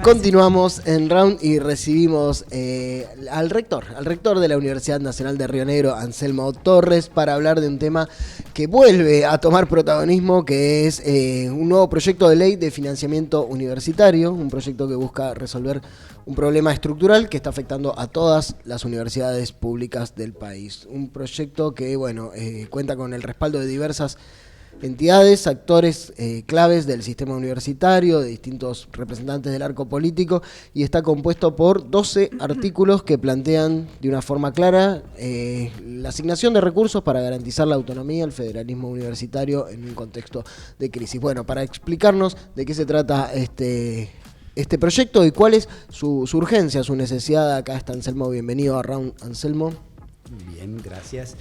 Continuamos en Round y recibimos al rector de la Universidad Nacional de Río Negro, Anselmo Torres, para hablar de un tema que vuelve a tomar protagonismo, que es un nuevo proyecto de ley de financiamiento universitario, un proyecto que busca resolver un problema estructural que está afectando a todas las universidades públicas del país. Un proyecto que, cuenta con el respaldo de diversas entidades, actores claves del sistema universitario, de distintos representantes del arco político, y está compuesto por 12 artículos que plantean de una forma clara la asignación de recursos para garantizar la autonomía, el federalismo universitario en un contexto de crisis. Bueno, para explicarnos de qué se trata este proyecto y cuál es su urgencia, su necesidad, acá está Anselmo. Bienvenido a Round, Anselmo. Bien, gracias.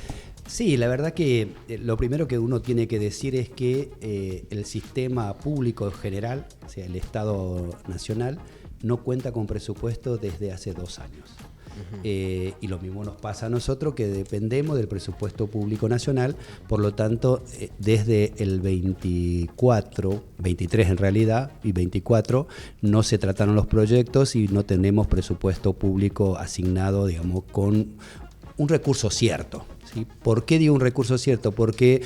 Sí, la verdad que lo primero que uno tiene que decir es que el sistema público en general, o sea, el Estado Nacional, no cuenta con presupuesto desde hace 2 años. Y lo mismo nos pasa a nosotros, que dependemos del presupuesto público nacional. Por lo tanto, desde el 23 en realidad, y 24, no se trataron los proyectos y no tenemos presupuesto público asignado, digamos, con un recurso cierto. ¿Sí? ¿Por qué digo un recurso cierto? Porque,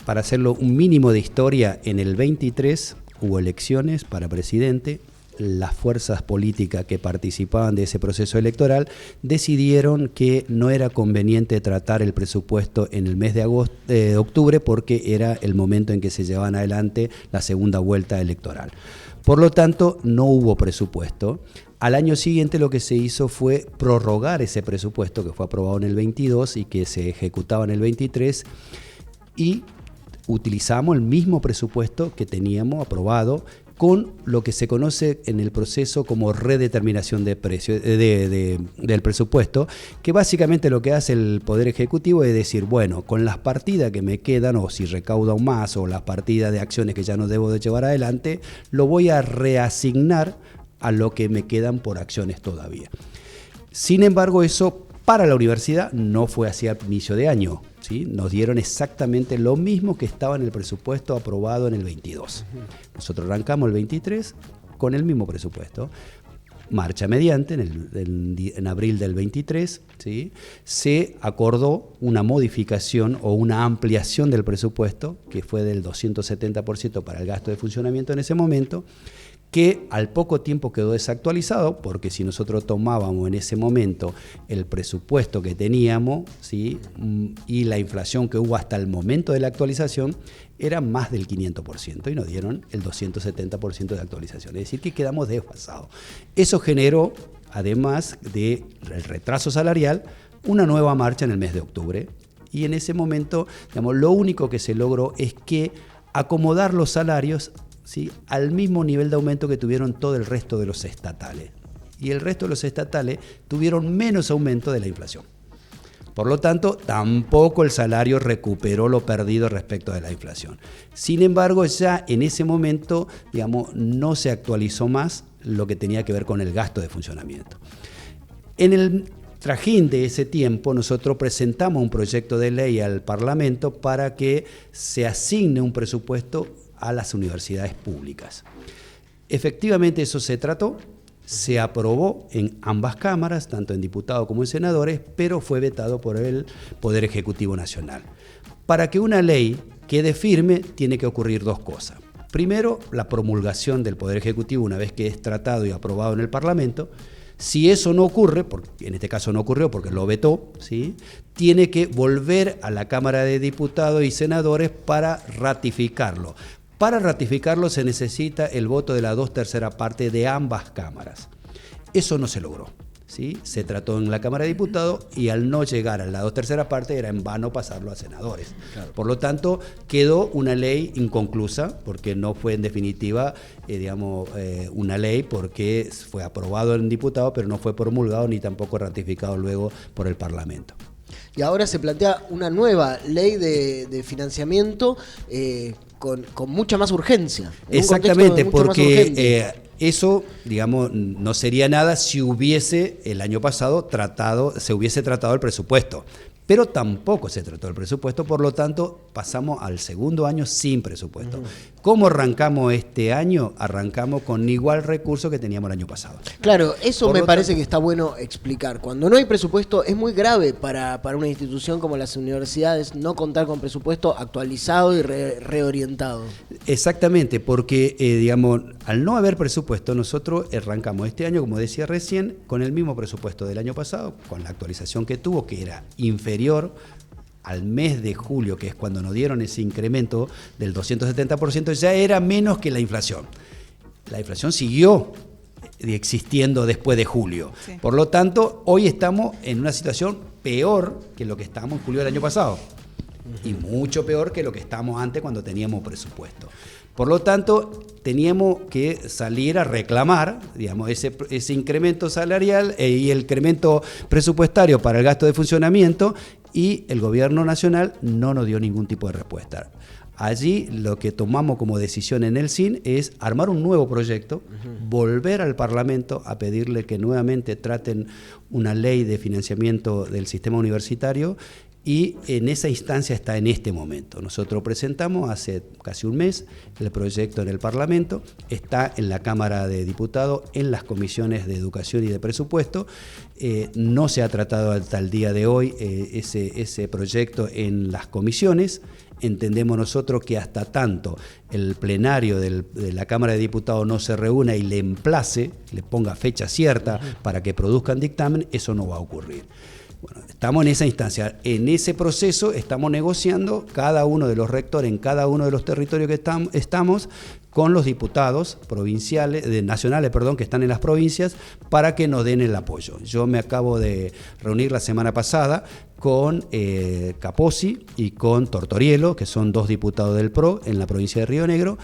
para hacerlo un mínimo de historia, en el 23 hubo elecciones para presidente. Las fuerzas políticas que participaban de ese proceso electoral decidieron que no era conveniente tratar el presupuesto en el mes de octubre, porque era el momento en que se llevaban adelante la segunda vuelta electoral. Por lo tanto, no hubo presupuesto. Al año siguiente lo que se hizo fue prorrogar ese presupuesto que fue aprobado en el 22 y que se ejecutaba en el 23, y utilizamos el mismo presupuesto que teníamos aprobado, con lo que se conoce en el proceso como redeterminación de precio del presupuesto, que básicamente lo que hace el Poder Ejecutivo es decir, bueno, con las partidas que me quedan, o si recaudo aún más, o las partidas de acciones que ya no debo de llevar adelante, lo voy a reasignar a lo que me quedan por acciones todavía. Sin embargo, eso para la universidad no fue así al inicio de año, ¿sí? Nos dieron exactamente lo mismo que estaba en el presupuesto aprobado en el 22. Nosotros arrancamos el 23 con el mismo presupuesto. Marcha mediante, en abril del 23, ¿sí? Se acordó una modificación o una ampliación del presupuesto, que fue del 270% para el gasto de funcionamiento en ese momento, que al poco tiempo quedó desactualizado, porque si nosotros tomábamos en ese momento el presupuesto que teníamos, ¿sí? Y la inflación que hubo hasta el momento de la actualización, era más del 500%, y nos dieron el 270% de actualización, es decir, que quedamos desfasados. Eso generó, además del retraso salarial, una nueva marcha en el mes de octubre, y en ese momento, digamos, lo único que se logró es que acomodar los salarios, ¿sí?, al mismo nivel de aumento que tuvieron todo el resto de los estatales. Y el resto de los estatales tuvieron menos aumento de la inflación. Por lo tanto, tampoco el salario recuperó lo perdido respecto de la inflación. Sin embargo, ya en ese momento, digamos, no se actualizó más lo que tenía que ver con el gasto de funcionamiento. En el trajín de ese tiempo, nosotros presentamos un proyecto de ley al Parlamento para que se asigne un presupuesto a las universidades públicas. Efectivamente, eso se trató, se aprobó en ambas cámaras, tanto en diputados como en senadores, pero fue vetado por el Poder Ejecutivo Nacional. Para que una ley quede firme, tiene que ocurrir 2 cosas. Primero, la promulgación del Poder Ejecutivo una vez que es tratado y aprobado en el Parlamento. Si eso no ocurre, porque en este caso no ocurrió porque lo vetó, ¿sí?, tiene que volver a la Cámara de Diputados y Senadores para ratificarlo. Para ratificarlo se necesita el voto de las 2/3 partes de ambas cámaras. Eso no se logró, ¿sí? Se trató en la Cámara de Diputados y al no llegar a la 2/3 partes era en vano pasarlo a senadores. Claro. Por lo tanto, quedó una ley inconclusa, porque no fue en definitiva una ley, porque fue aprobado en diputados, pero no fue promulgado ni tampoco ratificado luego por el Parlamento. Y ahora se plantea una nueva ley de financiamiento con mucha más urgencia. Exactamente, porque eso, digamos, no sería nada si hubiese el año pasado se hubiese tratado el presupuesto. pero tampoco se trató el presupuesto, por lo tanto pasamos al segundo año sin presupuesto. ¿Cómo arrancamos este año? Arrancamos con igual recurso que teníamos el año pasado. Claro, eso me parece que está bueno explicar. Cuando no hay presupuesto es muy grave para una institución como las universidades no contar con presupuesto actualizado y reorientado. Exactamente, porque digamos, al no haber presupuesto, nosotros arrancamos este año, como decía recién, con el mismo presupuesto del año pasado, con la actualización que tuvo, que era inferior al mes de julio, que es cuando nos dieron ese incremento del 270%, ya era menos que la inflación. La inflación siguió existiendo después de julio. Sí. Por lo tanto, hoy estamos en una situación peor que lo que estábamos en julio del año pasado. Y mucho peor que lo que estábamos antes cuando teníamos presupuesto. Por lo tanto, teníamos que salir a reclamar, digamos, ese incremento salarial y el incremento presupuestario para el gasto de funcionamiento, y el gobierno nacional no nos dio ningún tipo de respuesta. Allí lo que tomamos como decisión en el SIN es armar un nuevo proyecto, volver al Parlamento a pedirle que nuevamente traten una ley de financiamiento del sistema universitario, y en esa instancia está en este momento. Nosotros presentamos hace casi un mes el proyecto en el Parlamento, está en la Cámara de Diputados, en las comisiones de Educación y de Presupuesto. No se ha tratado hasta el día de hoy ese proyecto en las comisiones. Entendemos nosotros que hasta tanto el plenario de la Cámara de Diputados no se reúna y le emplace, le ponga fecha cierta para que produzcan dictamen, eso no va a ocurrir. Bueno, estamos en esa instancia, en ese proceso estamos negociando cada uno de los rectores en cada uno de los territorios que estamos con los diputados nacionales, que están en las provincias, para que nos den el apoyo. Yo me acabo de reunir la semana pasada con Capozzi y con Tortorielo, que son dos diputados del PRO en la provincia de Río Negro.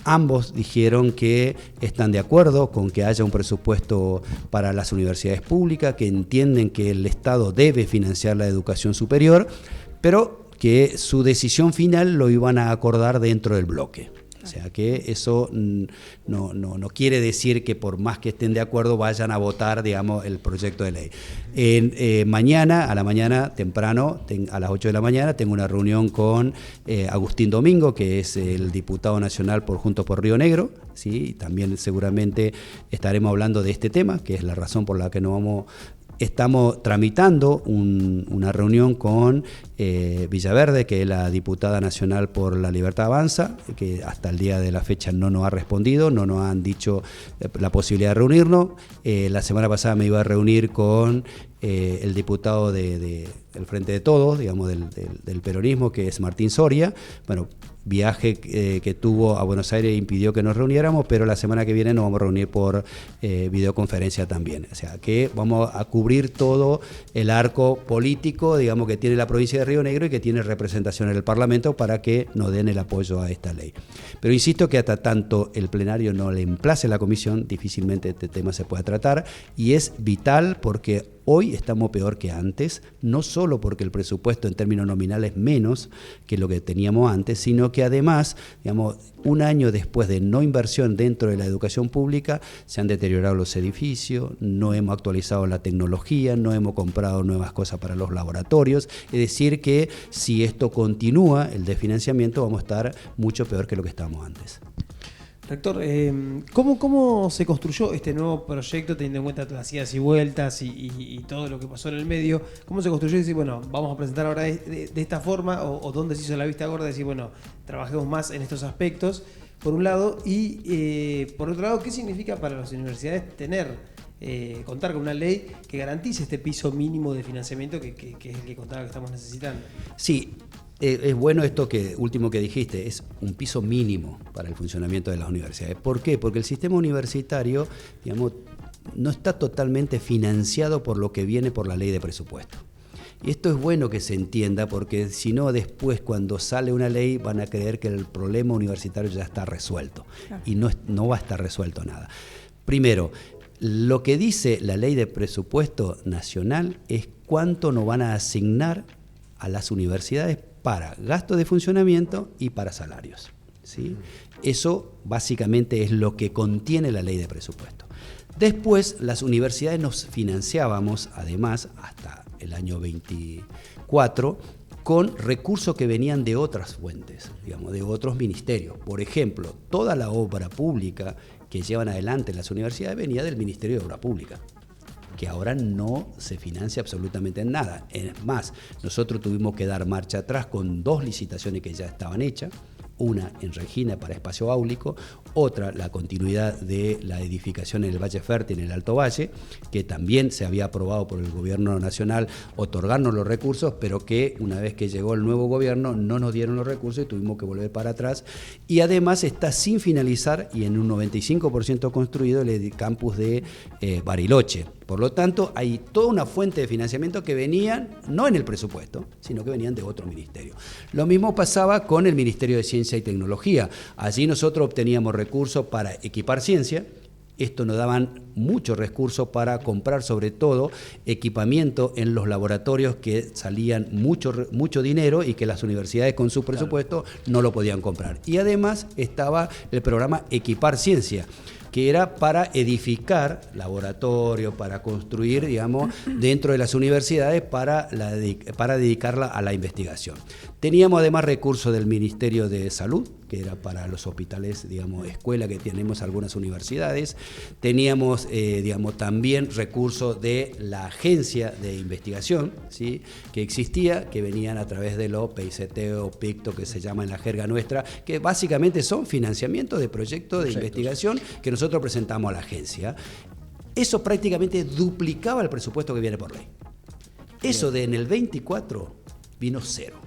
Ambos dijeron que están de acuerdo con que haya un presupuesto para las universidades públicas, que entienden que el Estado debe financiar la educación superior, pero que su decisión final lo iban a acordar dentro del bloque. O sea que eso no quiere decir que por más que estén de acuerdo vayan a votar, digamos, el proyecto de ley. Mañana, a la mañana temprano, a las 8 de la mañana, tengo una reunión con Agustín Domingo, que es el diputado nacional por Juntos por Río Negro, ¿sí? Y también seguramente estaremos hablando de este tema, que es la razón por la que estamos tramitando una reunión con Villaverde, que es la diputada nacional por la Libertad Avanza, que hasta el día de la fecha no nos ha respondido, no nos han dicho la posibilidad de reunirnos. La semana pasada me iba a reunir con el diputado del Frente de Todos, digamos, del peronismo, que es Martín Soria. Bueno, viaje que tuvo a Buenos Aires impidió que nos reuniéramos, pero la semana que viene nos vamos a reunir por videoconferencia también. O sea que vamos a cubrir todo el arco político, digamos, que tiene la provincia de Río Negro y que tiene representación en el Parlamento para que nos den el apoyo a esta ley. Pero insisto que hasta tanto el plenario no le emplace la comisión, difícilmente este tema se pueda tratar, y es vital porque hoy estamos peor que antes, no solo porque el presupuesto en términos nominales es menos que lo que teníamos antes, sino que además, digamos, un año después de no inversión dentro de la educación pública, se han deteriorado los edificios, no hemos actualizado la tecnología, no hemos comprado nuevas cosas para los laboratorios. Es decir que si esto continúa, el desfinanciamiento, vamos a estar mucho peor que lo que estábamos antes. Rector, ¿cómo se construyó este nuevo proyecto, teniendo en cuenta las idas y vueltas y todo lo que pasó en el medio? ¿Cómo se construyó y decir, bueno, vamos a presentar ahora de esta forma, o dónde se hizo la vista gorda, decir, bueno, trabajemos más en estos aspectos, por un lado, y por otro lado, ¿qué significa para las universidades contar con una ley que garantice este piso mínimo de financiamiento que es el que contaba que estamos necesitando? Sí. Es bueno esto último que dijiste, es un piso mínimo para el funcionamiento de las universidades. ¿Por qué? Porque el sistema universitario, digamos, no está totalmente financiado por lo que viene por la ley de presupuesto. Y esto es bueno que se entienda, porque si no, después cuando sale una ley van a creer que el problema universitario ya está resuelto. Y no va a estar resuelto nada. Primero, lo que dice la ley de presupuesto nacional es cuánto nos van a asignar a las universidades para gastos de funcionamiento y para salarios, ¿sí? Eso básicamente es lo que contiene la ley de presupuesto. Después, las universidades nos financiábamos, además, hasta el año 24, con recursos que venían de otras fuentes, digamos, de otros ministerios. Por ejemplo, toda la obra pública que llevan adelante las universidades venía del Ministerio de Obra Pública, que ahora no se financia absolutamente en nada. Es más, nosotros tuvimos que dar marcha atrás con 2 licitaciones que ya estaban hechas, una en Regina para espacio áulico, otra la continuidad de la edificación en el Valle Fértil, en el Alto Valle, que también se había aprobado por el gobierno nacional otorgarnos los recursos, pero que una vez que llegó el nuevo gobierno no nos dieron los recursos y tuvimos que volver para atrás. Y además está sin finalizar y en un 95% construido el campus de Bariloche. Por lo tanto, hay toda una fuente de financiamiento que venían, no en el presupuesto, sino que venían de otro ministerio. Lo mismo pasaba con el Ministerio de Ciencia y Tecnología. Allí nosotros obteníamos recursos para equipar ciencia. Esto nos daban muchos recursos para comprar, sobre todo, equipamiento en los laboratorios que salían mucho dinero y que las universidades con su presupuesto no lo podían comprar. Y además estaba el programa Equipar Ciencia, que era para edificar laboratorios, para construir, digamos, dentro de las universidades para dedicarla a la investigación. Teníamos además recursos del Ministerio de Salud, que era para los hospitales, digamos, escuela que tenemos algunas universidades. Teníamos, digamos, también recursos de la agencia de investigación, ¿sí?, que existía, que venían a través de los PICT o PICTO, que se llama en la jerga nuestra, que básicamente son financiamientos de proyectos de investigación que nosotros presentamos a la agencia. Eso prácticamente duplicaba el presupuesto que viene por ley. Eso en el 24 vino 0.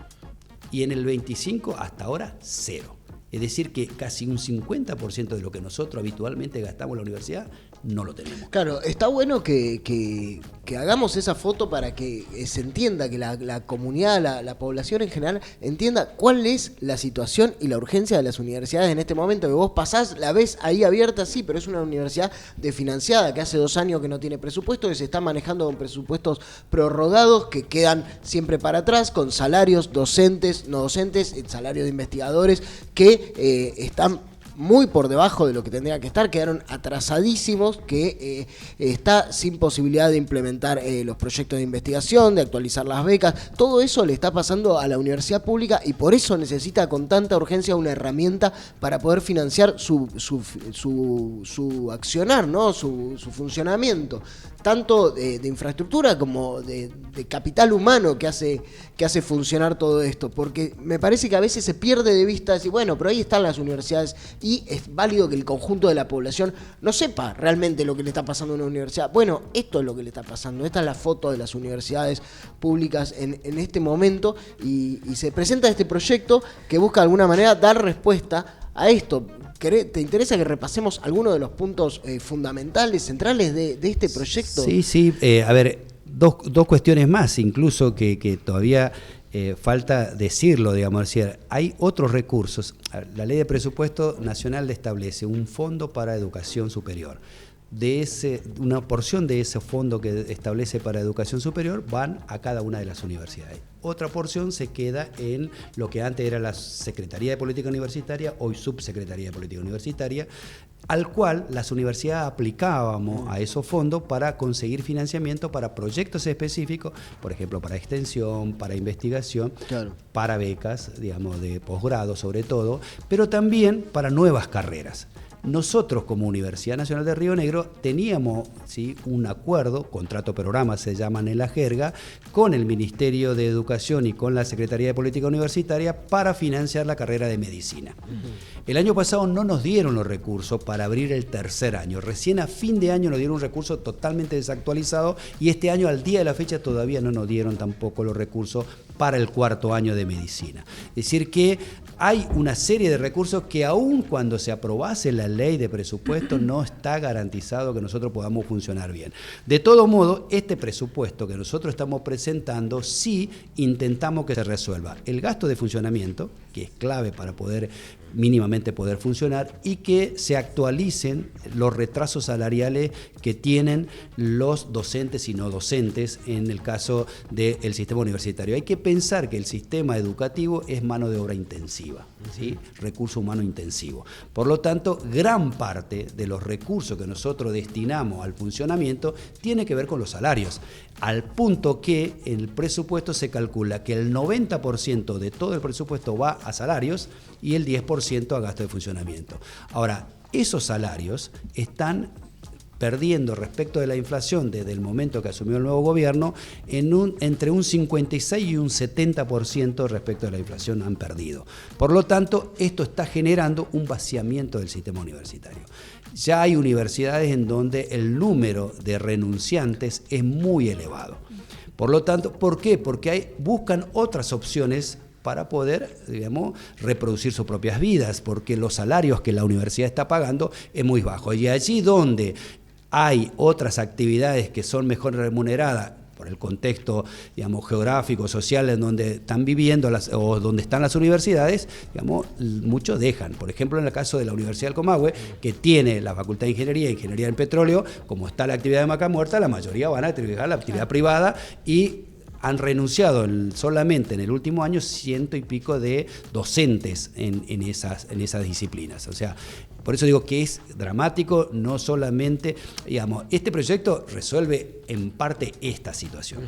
Y en el 25 hasta ahora 0. Es decir, que casi un 50% de lo que nosotros habitualmente gastamos en la universidad no lo tenemos. Claro, está bueno que hagamos esa foto para que se entienda, que la comunidad, la población en general entienda cuál es la situación y la urgencia de las universidades en este momento. Que vos pasás, la ves ahí abierta, sí, pero es una universidad desfinanciada, que hace 2 años que no tiene presupuesto, que se está manejando con presupuestos prorrogados, que quedan siempre para atrás, con salarios docentes, no docentes, salarios de investigadores, que están muy por debajo de lo que tendría que estar, quedaron atrasadísimos, que está sin posibilidad de implementar los proyectos de investigación, de actualizar las becas. Todo eso le está pasando a la universidad pública y por eso necesita con tanta urgencia una herramienta para poder financiar su accionar, ¿no? Su funcionamiento, tanto de infraestructura como de capital humano que hace funcionar todo esto, porque me parece que a veces se pierde de vista decir, bueno, pero ahí están las universidades y es válido que el conjunto de la población no sepa realmente lo que le está pasando a una universidad. Bueno, esto es lo que le está pasando, esta es la foto de las universidades públicas en este momento y se presenta este proyecto que busca de alguna manera dar respuesta a esto. ¿Te interesa que repasemos algunos de los puntos fundamentales, centrales de este proyecto? Sí. A ver, dos cuestiones más, incluso que todavía falta decirlo, digamos, es decir, hay otros recursos. La Ley de Presupuesto Nacional establece un fondo para educación superior. Una porción de ese fondo que establece para educación superior van a cada una de las universidades. Otra porción se queda en lo que antes era la Secretaría de Política Universitaria, hoy Subsecretaría de Política Universitaria, al cual las universidades aplicábamos a esos fondos para conseguir financiamiento para proyectos específicos, por ejemplo, para extensión, para investigación, claro, para becas, digamos, de posgrado sobre todo, pero también para nuevas carreras. Nosotros como Universidad Nacional de Río Negro teníamos, ¿sí?, un acuerdo, contrato programa se llaman en la jerga, con el Ministerio de Educación y con la Secretaría de Política Universitaria para financiar la carrera de medicina. El año pasado no nos dieron los recursos para abrir el 3er año, recién a fin de año nos dieron un recurso totalmente desactualizado y este año al día de la fecha todavía no nos dieron tampoco los recursos para el 4.º año de medicina. Es decir que hay una serie de recursos que aun cuando se aprobase la ley de presupuesto no está garantizado que nosotros podamos funcionar bien. De todo modo, este presupuesto que nosotros estamos presentando sí intentamos que se resuelva el gasto de funcionamiento, que es clave para mínimamente poder funcionar, y que se actualicen los retrasos salariales que tienen los docentes y no docentes en el caso del sistema universitario. Hay que pensar que el sistema educativo es mano de obra intensiva. ¿sí? Recurso humano intensivo. Por lo tanto, gran parte de los recursos que nosotros destinamos al funcionamiento tiene que ver con los salarios, al punto que en el presupuesto se calcula que el 90% de todo el presupuesto va a salarios y el 10% a gasto de funcionamiento. Ahora, esos salarios están perdiendo respecto de la inflación desde el momento que asumió el nuevo gobierno entre un 56 y un 70% respecto de la inflación han perdido. Por lo tanto, esto está generando un vaciamiento del sistema universitario. Ya hay universidades en donde el número de renunciantes es muy elevado. Por lo tanto, ¿por qué? Porque buscan otras opciones para poder, digamos, reproducir sus propias vidas, porque los salarios que la universidad está pagando es muy bajo. Y allí donde hay otras actividades que son mejor remuneradas por el contexto, digamos, geográfico, social, en donde están viviendo o donde están las universidades, digamos, muchos dejan. Por ejemplo, en el caso de la Universidad del Comahue, que tiene la Facultad de Ingeniería del Petróleo, como está la actividad de Vaca Muerta, la mayoría van a trabajar la actividad privada y han renunciado solamente en el último año 100 y pico de docentes en esas disciplinas. O sea, por eso digo que es dramático, no solamente, digamos, este proyecto resuelve en parte esta situación.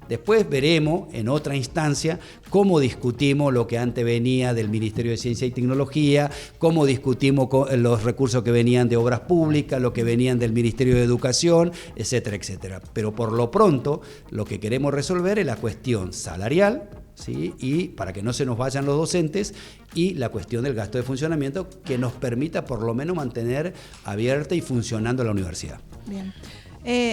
Después veremos en otra instancia cómo discutimos lo que antes venía del Ministerio de Ciencia y Tecnología, cómo discutimos los recursos que venían de Obras Públicas, lo que venían del Ministerio de Educación, etcétera, etcétera. Pero por lo pronto, lo que queremos resolver es la cuestión salarial, ¿sí? Y para que no se nos vayan los docentes, y la cuestión del gasto de funcionamiento que nos permita por lo menos mantener abierta y funcionando la universidad. Bien.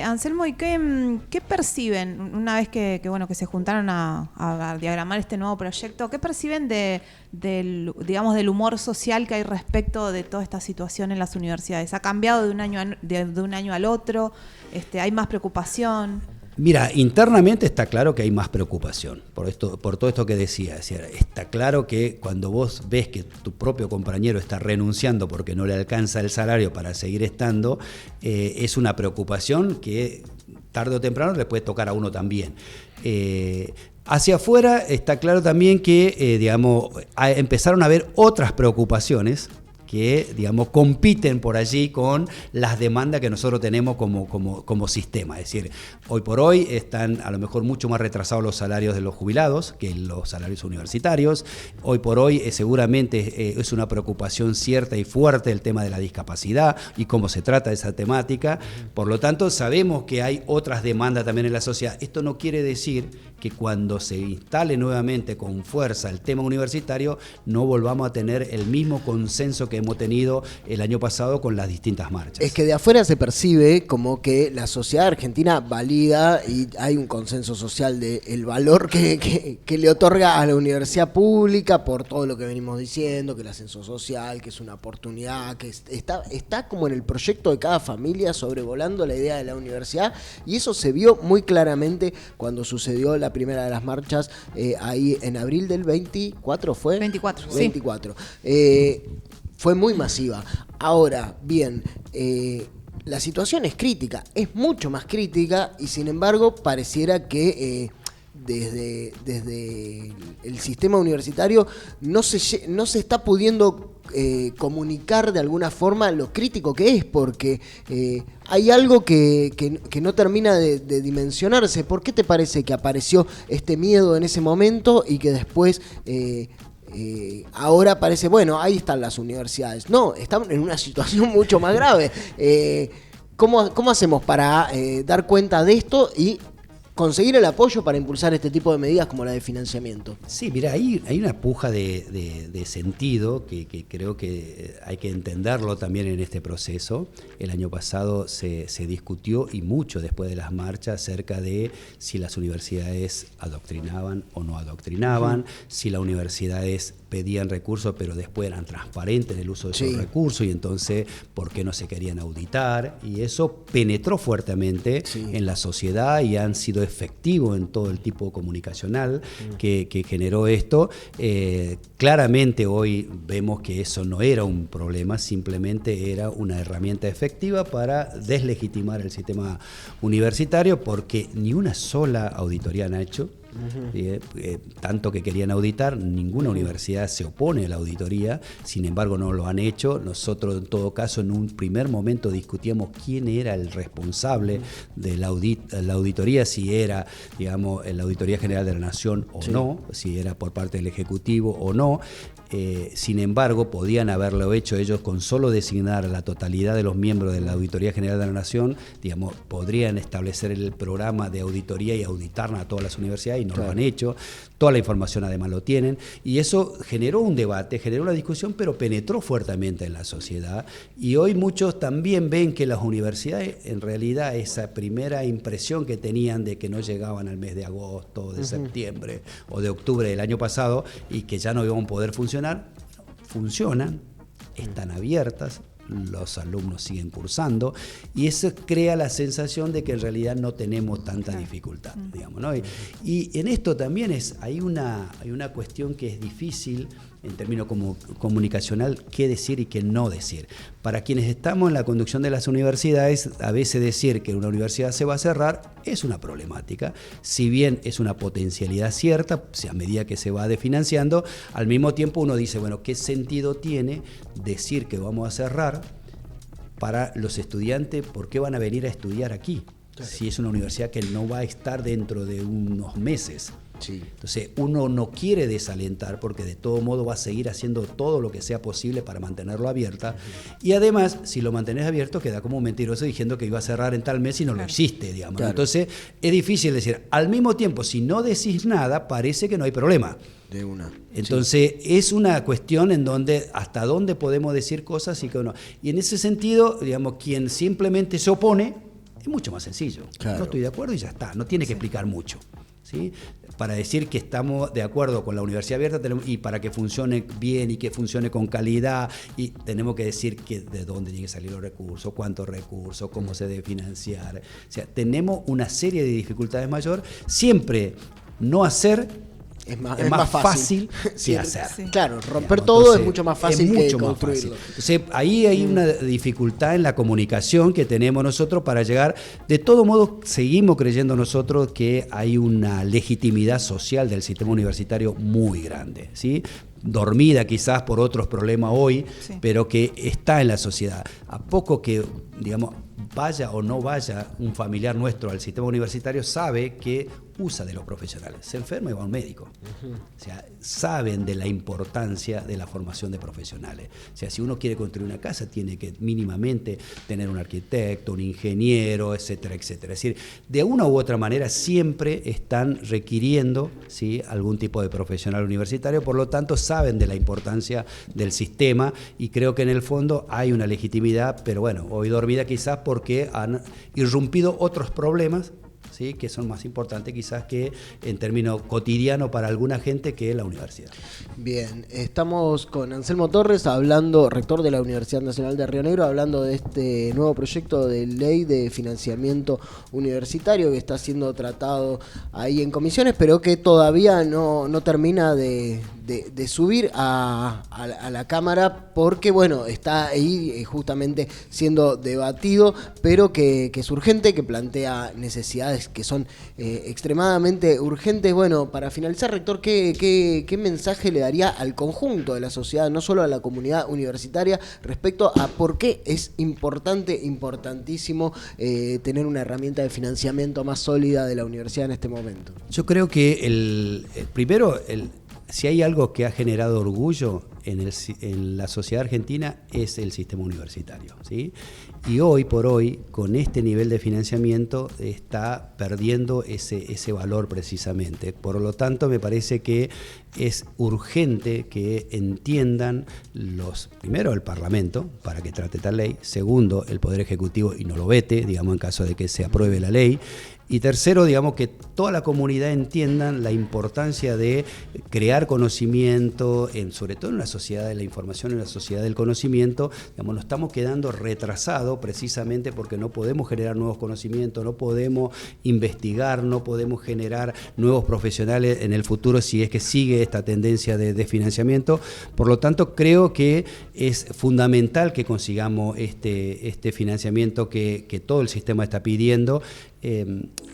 Anselmo, ¿y qué perciben una vez que se juntaron a diagramar este nuevo proyecto? ¿Qué perciben del humor social que hay respecto de toda esta situación en las universidades? ¿Ha cambiado de un año al otro? ¿Hay más preocupación? Mira, internamente está claro que hay más preocupación por todo esto que decía. Es decir, está claro que cuando vos ves que tu propio compañero está renunciando porque no le alcanza el salario para seguir estando, es una preocupación que tarde o temprano le puede tocar a uno también. Hacia afuera está claro también que, empezaron a haber otras preocupaciones que, compiten por allí con las demandas que nosotros tenemos como sistema. Es decir, hoy por hoy están a lo mejor mucho más retrasados los salarios de los jubilados que los salarios universitarios. Hoy por hoy seguramente es una preocupación cierta y fuerte el tema de la discapacidad y cómo se trata esa temática. Por lo tanto, sabemos que hay otras demandas también en la sociedad. Esto no quiere decir que cuando se instale nuevamente con fuerza el tema universitario no volvamos a tener el mismo consenso que hemos tenido el año pasado con las distintas marchas. Es que de afuera se percibe como que la sociedad argentina valida y hay un consenso social del valor que le otorga a la universidad pública por todo lo que venimos diciendo, que el ascenso social, que es una oportunidad, que está como en el proyecto de cada familia sobrevolando la idea de la universidad, y eso se vio muy claramente cuando sucedió la primera de las marchas ahí en abril del 24, ¿fue? 24, 24. Fue muy masiva. Ahora, bien, la situación es crítica, es mucho más crítica, y sin embargo pareciera que desde el sistema universitario no se está pudiendo comunicar de alguna forma lo crítico que es, porque hay algo que no termina de dimensionarse. ¿Por qué te parece que apareció este miedo en ese momento y que después ahora parece, bueno, ahí están las universidades? No, están en una situación mucho más grave. ¿Cómo hacemos para dar cuenta de esto y conseguir el apoyo para impulsar este tipo de medidas como la de financiamiento? Sí, mira, hay una puja de sentido que creo que hay que entenderlo también en este proceso. El año pasado se discutió, y mucho después de las marchas, acerca de si las universidades adoctrinaban o no adoctrinaban, si las universidades pedían recursos pero después eran transparentes en el uso de esos recursos, y entonces por qué no se querían auditar, y eso penetró fuertemente en la sociedad y han sido efectivos en todo el tipo comunicacional que generó esto. Claramente hoy vemos que eso no era un problema, simplemente era una herramienta efectiva para deslegitimar el sistema universitario, porque ni una sola auditoría han hecho. Tanto que querían auditar, ninguna universidad se opone a la auditoría, sin embargo no lo han hecho. Nosotros en todo caso en un primer momento discutíamos quién era el responsable de la auditoría, si era, digamos, la Auditoría General de la Nación o no, si era por parte del Ejecutivo o no. Sin embargo, podían haberlo hecho ellos con solo designar a la totalidad de los miembros de la Auditoría General de la Nación, digamos, podrían establecer el programa de auditoría y auditar a todas las universidades y no lo han hecho. Toda la información además lo tienen y eso generó un debate, generó una discusión, pero penetró fuertemente en la sociedad y hoy muchos también ven que las universidades, en realidad esa primera impresión que tenían de que no llegaban al mes de agosto, de septiembre o de octubre del año pasado y que ya no iban a poder funcionan, están abiertas, los alumnos siguen cursando y eso crea la sensación de que en realidad no tenemos tanta dificultad, digamos, ¿no? Y en esto también hay una cuestión que es difícil en términos como comunicacional, qué decir y qué no decir. Para quienes estamos en la conducción de las universidades, a veces decir que una universidad se va a cerrar es una problemática, si bien es una potencialidad cierta, a medida que se va desfinanciando, al mismo tiempo uno dice, bueno, ¿qué sentido tiene decir que vamos a cerrar para los estudiantes? ¿Por qué van a venir a estudiar aquí? Claro. Si es una universidad que no va a estar dentro de unos meses. Sí. Entonces uno no quiere desalentar porque de todo modo va a seguir haciendo todo lo que sea posible para mantenerlo abierta y además si lo mantenés abierto queda como un mentiroso diciendo que iba a cerrar en tal mes y no lo hiciste, digamos. Claro. Entonces es difícil decir, al mismo tiempo si no decís nada parece que no hay problema. De una. Entonces es una cuestión en donde hasta dónde podemos decir cosas y que no. Y en ese sentido, digamos, quien simplemente se opone es mucho más sencillo. Claro. No estoy de acuerdo y ya está, no tiene que explicar mucho. ¿Sí? Para decir que estamos de acuerdo con la universidad abierta y para que funcione bien y que funcione con calidad y tenemos que decir que de dónde tienen que salir los recursos, cuántos recursos, cómo se debe financiar. O sea, tenemos una serie de dificultades mayor. Siempre no hacer es más fácil que hacer. Sí. Claro, romper todo entonces, es mucho más fácil que construirlo. Entonces, ahí hay una dificultad en la comunicación que tenemos nosotros para llegar. De todo modo, seguimos creyendo nosotros que hay una legitimidad social del sistema universitario muy grande, ¿sí? Dormida quizás por otros problemas hoy, pero que está en la sociedad. A poco que, digamos, vaya o no vaya un familiar nuestro al sistema universitario, sabe que usa de los profesionales. Se enferma y va a un médico. O sea, saben de la importancia de la formación de profesionales. O sea, si uno quiere construir una casa, tiene que mínimamente tener un arquitecto, un ingeniero, etcétera, etcétera. Es decir, de una u otra manera siempre están requiriendo, ¿sí?, algún tipo de profesional universitario, por lo tanto saben de la importancia del sistema y creo que en el fondo hay una legitimidad, pero bueno, hoy dormida quizás porque han irrumpido otros problemas, ¿sí?, que son más importantes quizás que en términos cotidianos para alguna gente que la universidad. Bien, estamos con Anselmo Torres, hablando, rector de la Universidad Nacional de Río Negro, hablando de este nuevo proyecto de ley de financiamiento universitario que está siendo tratado ahí en comisiones, pero que todavía no termina de subir a la Cámara porque, bueno, está ahí justamente siendo debatido, pero que es urgente, que plantea necesidades que son extremadamente urgentes. Bueno, para finalizar, rector, ¿qué mensaje le daría al conjunto de la sociedad, no solo a la comunidad universitaria, respecto a por qué es importantísimo tener una herramienta de financiamiento más sólida de la universidad en este momento? Yo creo que primero si hay algo que ha generado orgullo en la sociedad argentina es el sistema universitario, ¿sí? Y hoy por hoy, con este nivel de financiamiento, está perdiendo ese valor precisamente. Por lo tanto, me parece que es urgente que entiendan primero el Parlamento, para que trate tal ley, segundo, el Poder Ejecutivo y no lo vete, digamos, en caso de que se apruebe la ley, y tercero, digamos, que toda la comunidad entiendan la importancia de crear conocimiento, sobre todo en la sociedad de la información, en la sociedad del conocimiento. Digamos, nos estamos quedando retrasados precisamente porque no podemos generar nuevos conocimientos, no podemos investigar, no podemos generar nuevos profesionales en el futuro si es que sigue esta tendencia de financiamiento. Por lo tanto, creo que es fundamental que consigamos este financiamiento que todo el sistema está pidiendo,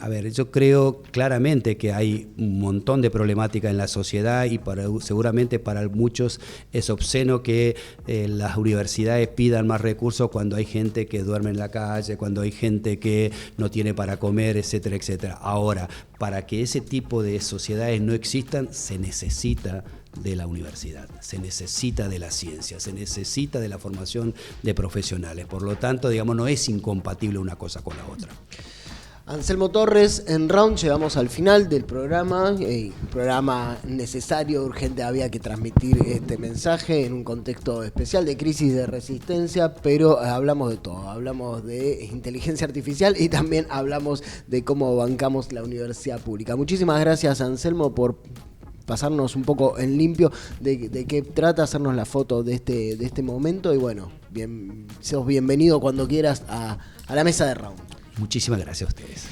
A ver, yo creo claramente que hay un montón de problemática en la sociedad y seguramente para muchos es obsceno que las universidades pidan más recursos cuando hay gente que duerme en la calle, cuando hay gente que no tiene para comer, etcétera, etcétera. Ahora, para que ese tipo de sociedades no existan, se necesita de la universidad, se necesita de la ciencia, se necesita de la formación de profesionales. Por lo tanto, digamos, no es incompatible una cosa con la otra. Anselmo Torres, en Round llegamos al final del programa, programa necesario, urgente, había que transmitir este mensaje en un contexto especial de crisis de resistencia, pero hablamos de todo, hablamos de inteligencia artificial y también hablamos de cómo bancamos la universidad pública. Muchísimas gracias, Anselmo, por pasarnos un poco en limpio de qué trata, hacernos la foto de este momento y bueno, sos bienvenido cuando quieras a la mesa de Round. Muchísimas gracias a ustedes.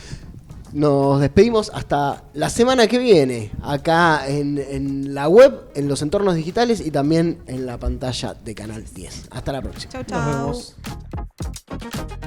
Nos despedimos hasta la semana que viene, acá en la web, en los entornos digitales y también en la pantalla de Canal 10. Hasta la próxima. Chau, chau. Nos vemos.